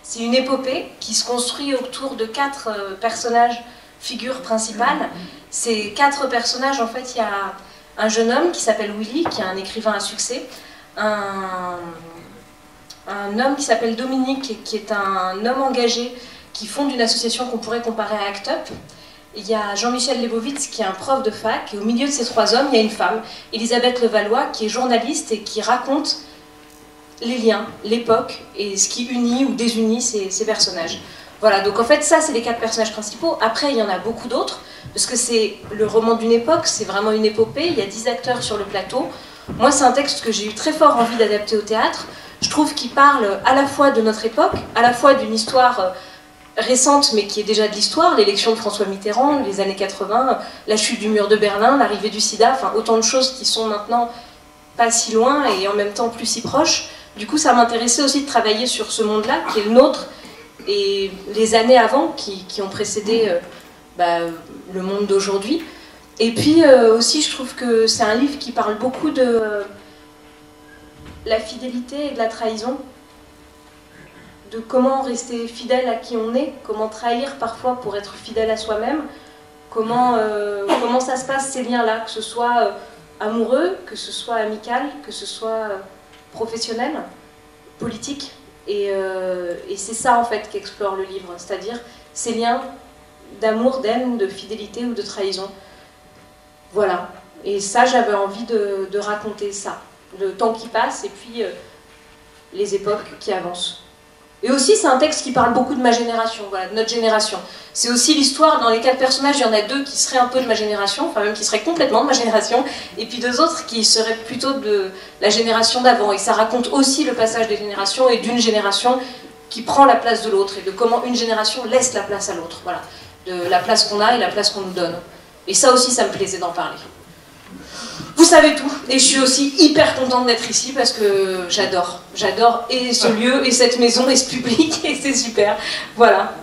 C'est une épopée qui se construit autour de 4 personnages, figures principales. Ces 4 personnages, en fait, il y a un jeune homme qui s'appelle Willy, qui est un écrivain à succès, un homme qui s'appelle Dominique, qui est un homme engagé, qui fonde une association qu'on pourrait comparer à ACT UP. Il y a Jean-Michel Lebovitz, qui est un prof de fac, et au milieu de ces 3 hommes, il y a une femme, Elisabeth Levallois, qui est journaliste et qui raconte les liens, l'époque, et ce qui unit ou désunit ces personnages. Voilà, donc en fait, ça, c'est les 4 personnages principaux. Après, il y en a beaucoup d'autres, parce que c'est le roman d'une époque, c'est vraiment une épopée, il y a 10 acteurs sur le plateau. Moi, c'est un texte que j'ai eu très fort envie d'adapter au théâtre. Je trouve qu'il parle à la fois de notre époque, à la fois d'une histoire récente, mais qui est déjà de l'histoire, l'élection de François Mitterrand, les années 80, la chute du mur de Berlin, l'arrivée du sida, enfin autant de choses qui sont maintenant pas si loin et en même temps plus si proches. Du coup, ça m'intéressait aussi de travailler sur ce monde-là, qui est le nôtre, et les années avant, qui ont précédé le monde d'aujourd'hui. Et puis aussi, je trouve que c'est un livre qui parle beaucoup de la fidélité et de la trahison, de comment rester fidèle à qui on est, comment trahir parfois pour être fidèle à soi-même, comment ça se passe ces liens-là, que ce soit amoureux, que ce soit amical, que ce soit professionnel, politique. Et c'est ça en fait qu'explore le livre, c'est-à-dire ces liens d'amour, d'aime, de fidélité ou de trahison. Voilà. Et ça, j'avais envie de raconter ça. Le temps qui passe et puis les époques qui avancent. Et aussi, c'est un texte qui parle beaucoup de ma génération, voilà, de notre génération. C'est aussi l'histoire, dans les 4 personnages, il y en a 2 qui seraient un peu de ma génération, enfin même qui seraient complètement de ma génération, et puis 2 autres qui seraient plutôt de la génération d'avant. Et ça raconte aussi le passage des générations et d'une génération qui prend la place de l'autre, et de comment une génération laisse la place à l'autre, voilà. De la place qu'on a et la place qu'on nous donne. Et ça aussi, ça me plaisait d'en parler. Vous savez tout, et je suis aussi hyper contente d'être ici parce que j'adore et ce lieu, et cette maison, et ce public, et c'est super, voilà.